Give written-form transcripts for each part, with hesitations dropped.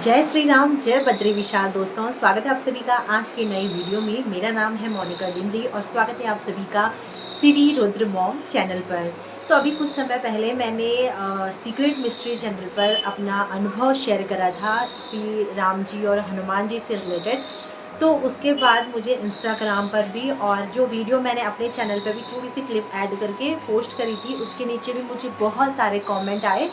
जय श्री राम, जय बद्री विशाल। दोस्तों, स्वागत है आप सभी का आज की नई वीडियो में। मेरा नाम है मोनिका बिंदी और स्वागत है आप सभी का श्री रुद्र मॉम चैनल पर। तो अभी कुछ समय पहले मैंने सीक्रेट मिस्ट्री चैनल पर अपना अनुभव शेयर करा था श्री राम जी और हनुमान जी से रिलेटेड। तो उसके बाद मुझे इंस्टाग्राम पर भी और जो वीडियो मैंने अपने चैनल पर भी थोड़ी सी क्लिप ऐड करके पोस्ट करी थी, उसके नीचे भी मुझे बहुत सारे कमेंट आए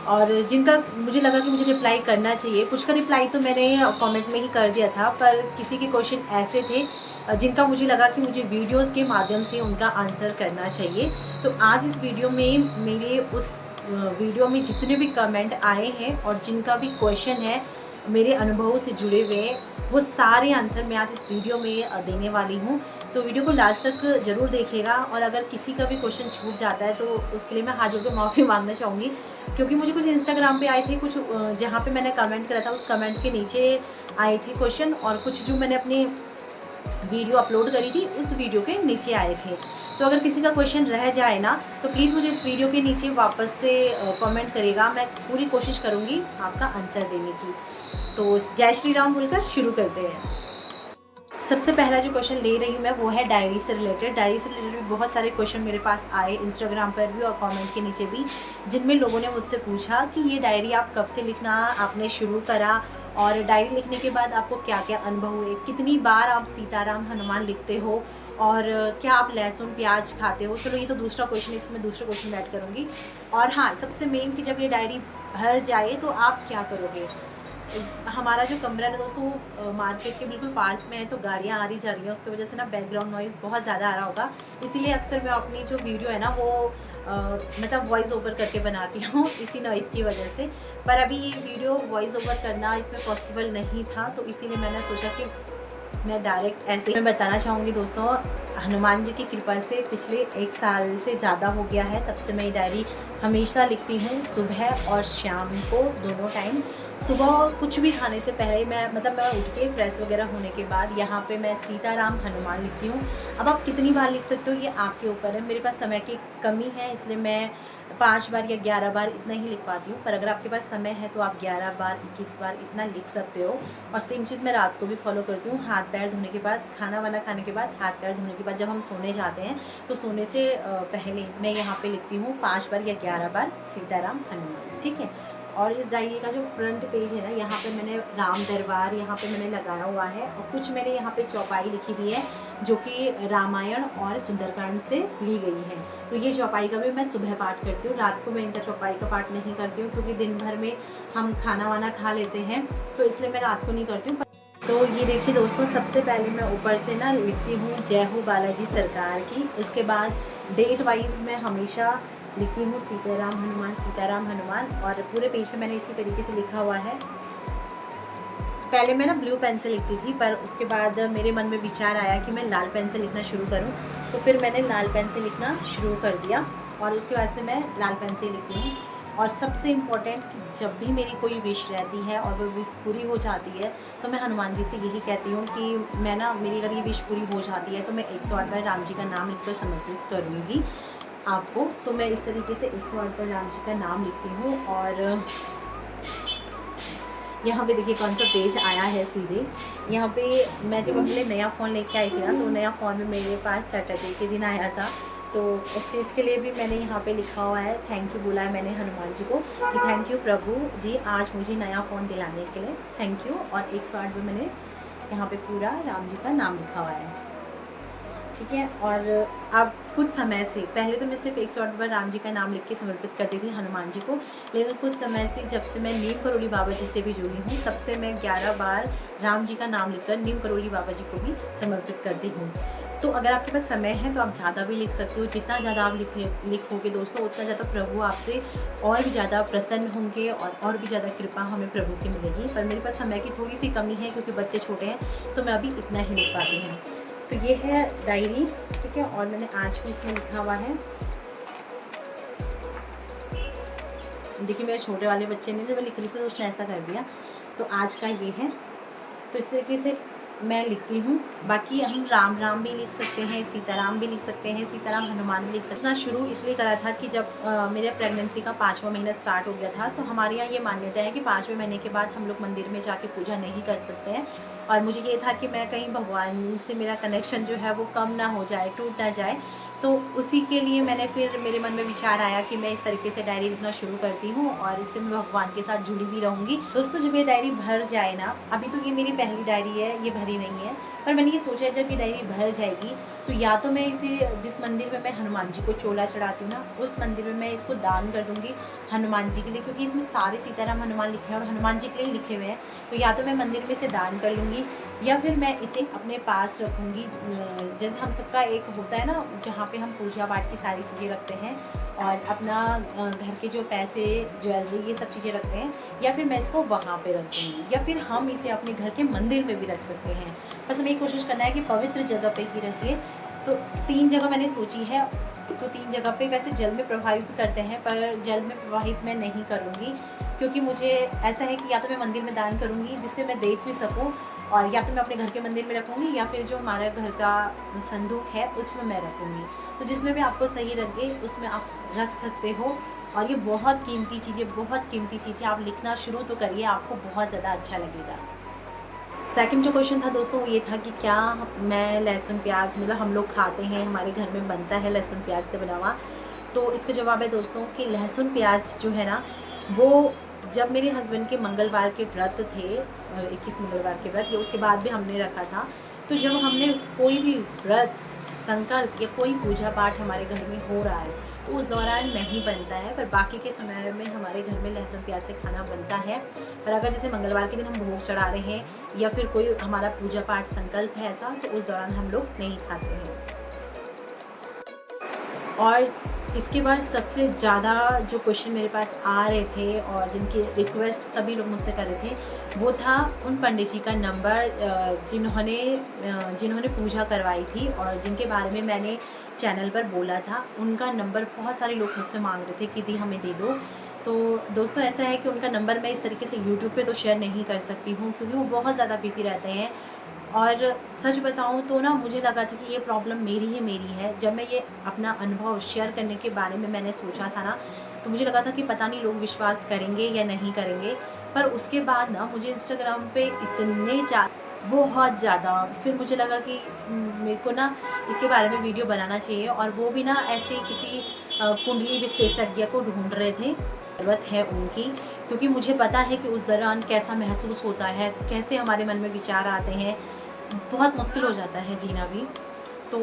और जिनका मुझे लगा कि मुझे रिप्लाई करना चाहिए। कुछ का रिप्लाई तो मैंने कमेंट में ही कर दिया था, पर किसी के क्वेश्चन ऐसे थे जिनका मुझे लगा कि मुझे वीडियोस के माध्यम से उनका आंसर करना चाहिए। तो आज इस वीडियो में मेरे उस वीडियो में जितने भी कमेंट आए हैं और जिनका भी क्वेश्चन है मेरे अनुभवों से जुड़े हुए, वो सारे आंसर मैं आज इस वीडियो में देने वाली हूँ। तो वीडियो को लास्ट तक ज़रूर देखिएगा और अगर किसी का भी क्वेश्चन छूट जाता है तो उसके लिए मैं हाथ जोड़ के माफ़ी मांगना चाहूँगी, क्योंकि मुझे कुछ इंस्टाग्राम पे आए थे, कुछ जहाँ पे मैंने कमेंट करा था उस कमेंट के नीचे आए थे क्वेश्चन, और कुछ जो मैंने अपनी वीडियो अपलोड करी थी उस वीडियो के नीचे आए थे। तो अगर किसी का क्वेश्चन रह जाए ना, तो प्लीज़ मुझे इस वीडियो के नीचे वापस से कमेंट करेगा। मैं पूरी कोशिश करूँगी आपका आंसर देने की। तो जय श्री राम बोलकर शुरू करते हैं। सबसे पहला जो क्वेश्चन ले रही हूँ मैं वो है डायरी से रिलेटेड। डायरी से रिलेटेड बहुत सारे क्वेश्चन मेरे पास आए इंस्टाग्राम पर भी और कमेंट के नीचे भी, जिनमें लोगों ने मुझसे पूछा कि ये डायरी आप कब से लिखना आपने शुरू करा और डायरी लिखने के बाद आपको क्या क्या अनुभव हुए, कितनी बार आप सीताराम हनुमान लिखते हो और क्या आप लहसुन प्याज खाते हो। चलो ये तो दूसरा क्वेश्चन, इसमें दूसरा क्वेश्चन ऐड करूँगी। और हाँ, सबसे मेन कि जब ये डायरी भर जाए तो आप क्या करोगे। हमारा जो कमरा है दोस्तों वो मार्केट के बिल्कुल पास में है, तो गाड़ियाँ आ रही जा रही हैं, उसकी वजह से ना बैकग्राउंड नॉइज़ बहुत ज़्यादा आ रहा होगा। इसीलिए अक्सर मैं अपनी जो वीडियो है ना वो मतलब वॉइस ओवर करके बनाती हूँ इसी नॉइज़ की वजह से। पर अभी ये वीडियो वॉइस ओवर करना इसमें पॉसिबल नहीं था, तो इसीलिए मैंने सोचा कि मैं डायरेक्ट ऐसे ही मैं बताना चाहूँगी। दोस्तों, हनुमान जी की कृपा से पिछले 1 साल से ज़्यादा हो गया है तब से मैं ये डायरी हमेशा लिखती हूँ, सुबह और शाम को दोनों टाइम। सुबह कुछ भी खाने से पहले मैं उठ के फ्रेश वगैरह होने के बाद यहाँ पे मैं सीताराम हनुमान लिखती हूँ। अब आप कितनी बार लिख सकते हो ये आपके ऊपर है। मेरे पास समय की कमी है, इसलिए मैं 5 बार या 11 बार इतना ही लिख पाती हूँ। पर अगर आपके पास समय है तो आप 11 बार 21 बार इतना लिख सकते हो। और सेम चीज़ मैं रात को भी फॉलो करती हूँ। हाथ पैर धोने के बाद, खाना वाना खाने के बाद, हाथ पैर धोने के बाद जब हम सोने जाते हैं तो सोने से पहले मैं यहाँ पे लिखती हूँ 5 बार या 11 बार सीताराम हनुमान। ठीक है। और इस डायरी का जो फ्रंट पेज है ना, यहाँ पे मैंने राम दरबार यहाँ पे मैंने लगाया हुआ है और कुछ मैंने यहाँ पे चौपाई लिखी हुई है जो कि रामायण और सुंदरकांड से ली गई है। तो ये चौपाई का भी मैं सुबह पाठ करती हूँ, रात को मैं इनका चौपाई का पाठ नहीं करती हूँ, क्योंकि दिन भर में हम खाना वाना खा लेते हैं, तो इसलिए मैं रात को नहीं करती हूँ। तो ये देखिए दोस्तों, सबसे पहले मैं ऊपर से ना लिखती हूँ जय हो बालाजी सरकार की। उसके बाद डेट वाइज मैं हमेशा लिखती हूँ सीताराम हनुमान, और पूरे पेज पे मैंने इसी तरीके से लिखा हुआ है। पहले मैं ना ब्लू पेन से लिखती थी, पर उसके बाद मेरे मन में विचार आया कि मैं लाल पेन से लिखना शुरू करूं, तो फिर मैंने लाल पेन से लिखना शुरू कर दिया और उसके बाद से मैं लाल पेन से लिखती हूँ। और सबसे इम्पोर्टेंट कि जब भी मेरी कोई विश रहती है और वो विश पूरी हो जाती है तो मैं हनुमान जी से यही कहती हूँ कि मैं ना, मेरी अगर ये विश पूरी हो जाती है तो मैं 108 बार राम जी का नाम लिखकर समर्पित करूँगी आपको। तो मैं इस तरीके से 108 बार राम जी का नाम लिखती हूँ। और यहाँ पे देखिए कौन सा पेज आया है सीधे। यहाँ पे मैं जब अपने नया फ़ोन लेके आई थी ना, तो नया फ़ोन में मेरे पास सैटरडे के दिन आया था, तो उस चीज़ के लिए भी मैंने यहाँ पे लिखा हुआ है, थैंक यू बोला है मैंने हनुमान जी को कि थैंक यू प्रभु जी, आज मुझे नया फ़ोन दिलाने के लिए थैंक यू। और 108 में मैंने यहाँ पे पूरा राम जी का नाम लिखा हुआ है। ठीक है। और अब कुछ समय से पहले तो मैं सिर्फ 108 बार राम जी का नाम लिख के समर्पित करती थी हनुमान जी को, लेकिन कुछ समय से जब से मैं नीम करोली बाबा जी से भी जुड़ी हूँ तब से मैं 11 बार राम जी का नाम लिखकर नीम करोली बाबा जी को भी समर्पित करती हूँ। तो अगर आपके पास समय है तो आप ज़्यादा भी लिख सकते हो। जितना ज़्यादा आप लिखोगे दोस्तों, उतना ज़्यादा प्रभु आपसे और भी ज़्यादा प्रसन्न होंगे और भी ज़्यादा कृपा हमें प्रभु की मिलेगी। पर मेरे पास समय की थोड़ी सी कमी है क्योंकि बच्चे छोटे हैं, तो मैं अभी इतना ही लिख पाती हूँ। तो ये है डायरी। ठीक है। और मैंने आज भी इसमें लिखा हुआ है, देखिए मेरे छोटे वाले बच्चे ने जब मैं लिख रही थी तो उसने ऐसा कर दिया, तो आज का ये है। तो इस तरीके से मैं लिखती हूँ। बाकी हम राम राम भी लिख सकते हैं, सीताराम भी लिख सकते हैं, सीताराम हनुमान भी लिख सकते हैं। शुरू इसलिए करा था कि जब मेरे प्रेगनेंसी का 5वां महीना स्टार्ट हो गया था, तो हमारे यहाँ ये मान्यता है कि 5वें महीने के बाद हम लोग मंदिर में जाके पूजा नहीं कर सकते हैं। और मुझे ये था कि मैं कहीं भगवान से मेरा कनेक्शन जो है वो कम ना हो जाए, टूट ना जाए। तो उसी के लिए मैंने फिर मेरे मन में विचार आया कि मैं इस तरीके से डायरी लिखना शुरू करती हूँ और इससे मैं भगवान के साथ जुड़ी भी रहूँगी। दोस्तों, जब ये डायरी भर जाए ना, अभी तो ये मेरी पहली डायरी है, ये भरी नहीं है, पर मैंने ये सोचा है जब ये डायरी भर जाएगी तो या तो मैं इसे, जिस मंदिर में मैं हनुमान जी को चोला चढ़ाती हूँ ना, उस मंदिर में मैं इसको दान कर दूँगी हनुमान जी के लिए, क्योंकि इसमें सारे सीताराम हनुमान लिखे हैं और हनुमान जी के लिए लिखे हुए हैं। तो या तो मैं मंदिर में इसे दान कर लूँगी या फिर मैं इसे अपने पास रखूँगी। जैसे हम सबका एक होता है ना, जहाँ पे हम पूजा पाठ की सारी चीज़ें रखते हैं और अपना घर के जो पैसे, ज्वेलरी, ये सब चीज़ें रखते हैं, या फिर मैं इसको वहाँ पे रख दूँगी, या फिर हम इसे अपने घर के मंदिर में भी रख सकते हैं। बस हमें कोशिश करना है कि पवित्र जगह पे ही रखिए। तो 3 जगह मैंने सोची है, तो 3 जगह पे वैसे जल में प्रवाहित करते हैं, पर जल में प्रवाहित मैं नहीं करूँगी, क्योंकि मुझे ऐसा है कि या तो मैं मंदिर में दान करूँगी जिससे मैं देख भी सकूँ, और या तो मैं अपने घर के मंदिर में रखूँगी, या फिर जो हमारा घर का संदूक है उसमें मैं रखूँगी। तो जिसमें भी आपको सही लगे उसमें आप रख सकते हो। और ये बहुत कीमती चीज़ें आप लिखना शुरू तो करिए, आपको बहुत ज़्यादा अच्छा लगेगा। सेकंड जो क्वेश्चन था दोस्तों, वो ये था कि क्या मैं लहसुन प्याज, मतलब हम लोग खाते हैं, हमारे घर में बनता है लहसुन प्याज से बना हुआ। तो इसका जवाब है दोस्तों कि लहसुन प्याज जो है ना, वो जब मेरे हस्बैंड के मंगलवार के व्रत थे, 21 मंगलवार के व्रत, या उसके बाद भी हमने रखा था, तो जब हमने कोई भी व्रत, संकल्प या कोई पूजा पाठ हमारे घर में हो रहा है तो उस दौरान नहीं बनता है, पर बाकी के समय में हमारे घर में लहसुन प्याज से खाना बनता है। पर अगर जैसे मंगलवार के दिन हम भोग चढ़ा रहे हैं या फिर कोई हमारा पूजा पाठ संकल्प है ऐसा, तो उस दौरान हम लोग नहीं खाते हैं। और इसके बाद सबसे ज़्यादा जो क्वेश्चन मेरे पास आ रहे थे और जिनकी रिक्वेस्ट सभी लोग मुझसे कर रहे थे, वो था उन पंडित जी का नंबर जिन्होंने पूजा करवाई थी और जिनके बारे में मैंने चैनल पर बोला था। उनका नंबर बहुत सारे लोग मुझसे मांग रहे थे कि दी हमें दे दो। तो दोस्तों, ऐसा है कि उनका नंबर मैं इस तरीके से यूट्यूब पे तो शेयर नहीं कर सकती हूँ, क्योंकि वो बहुत ज़्यादा बिजी रहते हैं। और सच बताऊँ तो ना, मुझे लगा था कि ये प्रॉब्लम मेरी है। जब मैं ये अपना अनुभव शेयर करने के बारे में मैंने सोचा था ना, तो मुझे लगा था कि पता नहीं लोग विश्वास करेंगे या नहीं करेंगे। पर उसके बाद ना मुझे इंस्टाग्राम पे बहुत ज़्यादा फिर मुझे लगा कि मेरे को ना इसके बारे में वीडियो बनाना चाहिए, और वो भी ना ऐसे किसी कुंडली विशेषज्ञ को ढूंढ रहे थे, ज़रूरत है उनकी, क्योंकि मुझे पता है कि उस दौरान कैसा महसूस होता है, कैसे हमारे मन में विचार आते हैं, बहुत मुश्किल हो जाता है जीना भी। तो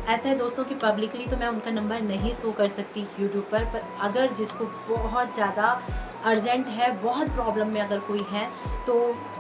ऐसा है दोस्तों कि पब्लिकली तो मैं उनका नंबर नहीं शो कर सकती यूट्यूब पर अगर जिसको बहुत ज़्यादा अर्जेंट है, बहुत प्रॉब्लम में अगर कोई है, तो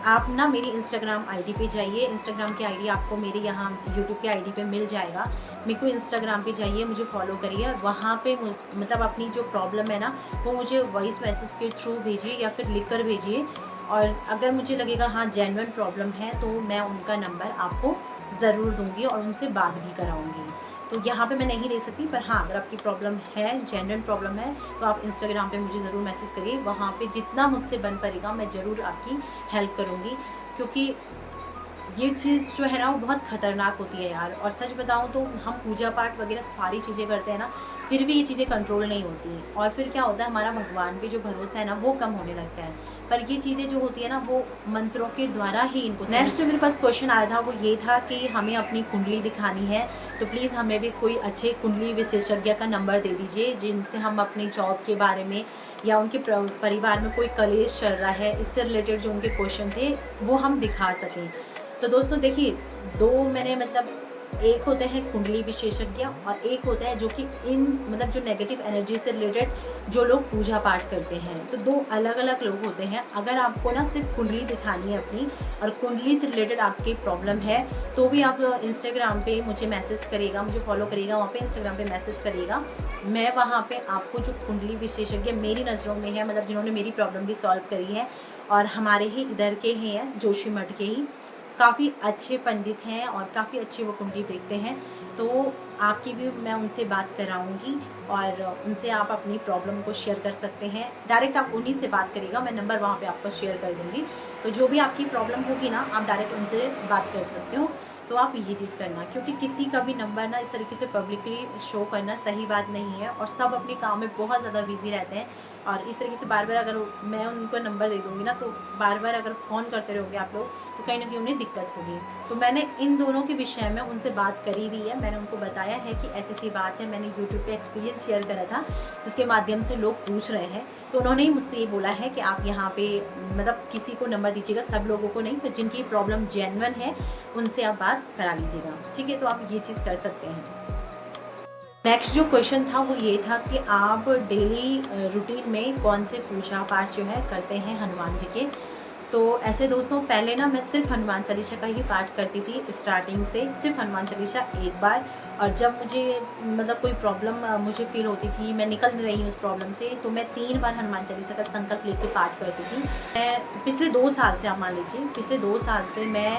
आप ना मेरी इंस्टाग्राम आईडी पे जाइए। इंस्टाग्राम की आईडी आपको मेरे यहाँ यूट्यूब की आईडी पे मिल जाएगा। मेरे को इंस्टाग्राम पे जाइए, मुझे फॉलो करिए, वहाँ पे मतलब अपनी जो प्रॉब्लम है ना, वो मुझे वॉइस मैसेज के थ्रू भेजिए या फिर लिख कर भेजिए। और अगर मुझे लगेगा हाँ जेन्युइन प्रॉब्लम है, तो मैं उनका नंबर आपको ज़रूर दूंगी और उनसे बात भी कराऊंगी। तो यहाँ पे मैं नहीं दे सकती, पर हाँ अगर आपकी प्रॉब्लम है, जेन्युइन प्रॉब्लम है, तो आप इंस्टाग्राम पे मुझे ज़रूर मैसेज करिए। वहाँ पे जितना मुझसे बन पड़ेगा मैं ज़रूर आपकी हेल्प करूँगी, क्योंकि ये चीज़ जो है ना वो बहुत ख़तरनाक होती है यार। और सच बताऊँ तो हम पूजा पाठ वगैरह सारी चीज़ें करते हैं ना, फिर भी ये चीज़ें कंट्रोल नहीं होती, और फिर क्या होता है, हमारा भगवान पे जो भरोसा है ना वो कम होने लगता है। पर ये चीज़ें जो होती है ना, वो मंत्रों के द्वारा ही इनको। नेक्स्ट जो मेरे पास क्वेश्चन आया था वो ये था कि हमें अपनी कुंडली दिखानी है, तो प्लीज़ हमें भी कोई अच्छे कुंडली विशेषज्ञ का नंबर दे दीजिए, जिनसे हम अपनी जॉब के बारे में या उनके परिवार में कोई कलेश चल रहा है, इससे रिलेटेड जो उनके क्वेश्चन थे वो हम दिखा सकें। तो दोस्तों देखिए, दो मैंने मतलब एक होते हैं कुंडली विशेषज्ञ और एक होता है जो कि इन मतलब जो नेगेटिव एनर्जी से रिलेटेड जो लोग पूजा पाठ करते हैं, तो दो अलग अलग लोग होते हैं। अगर आपको ना सिर्फ कुंडली दिखानी है अपनी और कुंडली से रिलेटेड आपकी प्रॉब्लम है, तो भी आप इंस्टाग्राम पे मुझे मैसेज करिएगा, मुझे फॉलो करिएगा, वहाँ पे इंस्टाग्राम पे मैसेज करिएगा। मैं वहाँ पे आपको जो कुंडली विशेषज्ञ मेरी नज़रों में है, मतलब जिन्होंने मेरी प्रॉब्लम भी सॉल्व करी है और हमारे ही इधर के हैं जोशी मठ के ही, काफ़ी अच्छे पंडित हैं और काफ़ी अच्छी वो कुंडली देखते हैं। तो आपकी भी मैं उनसे बात कराऊंगी और उनसे आप अपनी प्रॉब्लम को शेयर कर सकते हैं। डायरेक्ट आप उन्हीं से बात करिएगा, मैं नंबर वहाँ पे आपको शेयर कर दूँगी। तो जो भी आपकी प्रॉब्लम होगी ना, आप डायरेक्ट उनसे बात कर सकते हो। तो आप ये चीज़ करना, क्योंकि किसी का भी नंबर ना इस तरीके से पब्लिकली शो करना सही बात नहीं है, और सब अपने काम में बहुत ज़्यादा बिजी रहते हैं। और इस तरीके से बार बार अगर मैं उनको नंबर दे दूँगी ना, तो बार बार अगर फ़ोन करते रहोगे आप लोग, तो कहीं ना कहीं उन्हें दिक्कत होगी। तो मैंने इन दोनों के विषय में उनसे बात करी हुई है। मैंने उनको बताया है कि ऐसी सी बात है, मैंने यूट्यूब पे एक्सपीरियंस शेयर करा था जिसके माध्यम से लोग पूछ रहे हैं। तो उन्होंने ही मुझसे ये बोला है कि आप यहाँ पे मतलब किसी को नंबर दीजिएगा, सब लोगों को नहीं, तो जिनकी प्रॉब्लम जेन्युइन है उनसे आप बात करा लीजिएगा, ठीक है। तो आप ये चीज़ कर सकते हैं। नेक्स्ट जो क्वेश्चन था वो ये था कि आप डेली रूटीन में कौन से पूजा पाठ जो है करते हैं हनुमान जी के। तो ऐसे दोस्तों, पहले ना मैं सिर्फ हनुमान चालीसा का ही पाठ करती थी स्टार्टिंग से, सिर्फ हनुमान चालीसा एक बार। और जब मुझे मतलब कोई प्रॉब्लम मुझे फील होती थी, मैं निकल नहीं रही हूँ उस प्रॉब्लम से, तो मैं 3 बार हनुमान चालीसा का संकल्प लेके पाठ करती थी। मैं पिछले 2 साल से, आप मान लीजिए पिछले 2 साल से मैं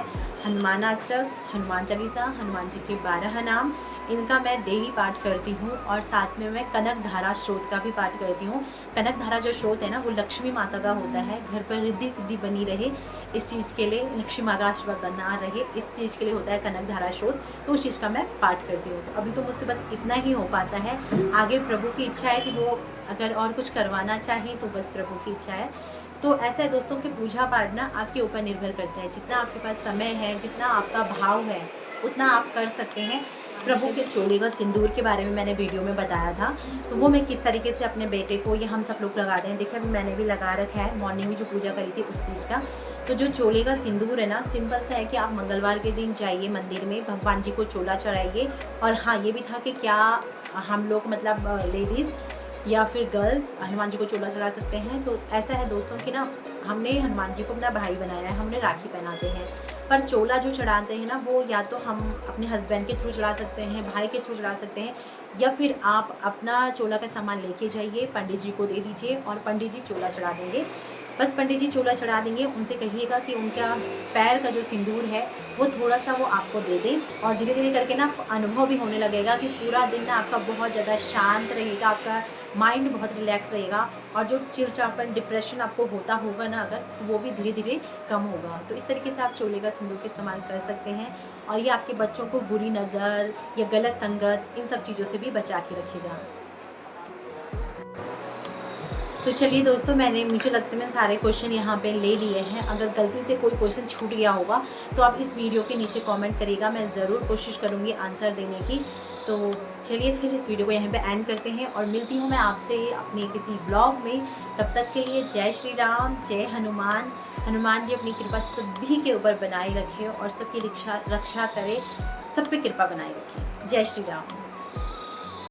हनुमान अष्टक, हनुमान चालीसा, हनुमान जी के 12 नाम, इनका मैं डेली पाठ करती हूँ। और साथ में मैं कनक धारा स्रोत का भी पाठ करती हूँ। कनक धारा जो स्रोत है ना, वो लक्ष्मी माता का होता है, घर पर रिद्धि सिद्धि बनी रहे इस चीज़ के लिए, लक्ष्मी माता का आशीर्वाद बना रहे इस चीज़ के लिए होता है कनक धारा स्रोत। तो उस चीज़ का मैं पाठ करती हूँ। तो अभी तो मुझसे बस इतना ही हो पाता है, आगे प्रभु की इच्छा है कि वो अगर और कुछ करवाना चाहें तो बस प्रभु की इच्छा है। तो ऐसा है दोस्तों कि पूजा पाठ ना आपके ऊपर निर्भर करता है, जितना आपके पास समय है, जितना आपका भाव है, उतना आप कर सकते हैं। प्रभु के चोले का सिंदूर के बारे में मैंने वीडियो में बताया था, तो वो मैं किस तरीके से अपने बेटे को, ये हम सब लोग लगाते हैं, देखिए अभी मैंने भी लगा रखा है, मॉर्निंग में जो पूजा करी थी उस चीज़ का। तो जो चोले का सिंदूर है ना, सिंपल सा है कि आप मंगलवार के दिन जाइए मंदिर में, भगवान जी को चोला चढ़ाइए। और हाँ, ये भी था कि क्या हम लोग मतलब लेडीज़ या फिर गर्ल्स हनुमान जी को चोला चढ़ा सकते हैं। तो ऐसा है दोस्तों कि ना, हमने हनुमान जी को अपना भाई बनाया है, हमने राखी पहनाते हैं, पर चोला जो चढ़ाते हैं ना, वो या तो हम अपने हस्बैंड के थ्रू चढ़ा सकते हैं, भाई के थ्रू चढ़ा सकते हैं, या फिर आप अपना चोला का सामान लेके जाइए, पंडित जी को दे दीजिए और पंडित जी चोला चढ़ा देंगे। बस पंडित जी चोला चढ़ा देंगे, उनसे कहिएगा कि उनका पैर का जो सिंदूर है वो थोड़ा सा वो आपको दे दें। और धीरे धीरे करके ना आपको अनुभव भी होने लगेगा कि पूरा दिन ना आपका बहुत ज़्यादा शांत रहेगा, आपका माइंड बहुत रिलैक्स रहेगा, और जो चिड़चिड़ापन, डिप्रेशन आपको होता होगा ना अगर, तो वो भी धीरे धीरे कम होगा। तो इस तरीके से आप चोले का सिंदूर का इस्तेमाल कर सकते हैं। और ये आपके बच्चों को बुरी नज़र या गलत संगत, इन सब चीज़ों से भी बचा के रखेगा। तो चलिए दोस्तों, मुझे लगता है मैंने सारे क्वेश्चन यहाँ पे ले लिए हैं। अगर गलती से कोई क्वेश्चन छूट गया होगा तो आप इस वीडियो के नीचे कमेंट करिएगा, मैं ज़रूर कोशिश करूँगी आंसर देने की। तो चलिए फिर इस वीडियो को यहाँ पे एंड करते हैं, और मिलती हूँ मैं आपसे अपने किसी ब्लॉग में। तब तक के लिए जय श्री राम, जय हनुमान। हनुमान जी अपनी कृपा सभी के ऊपर बनाए रखे और सबकी रक्षा करे, सब पे कृपा बनाए रखें। जय श्री राम।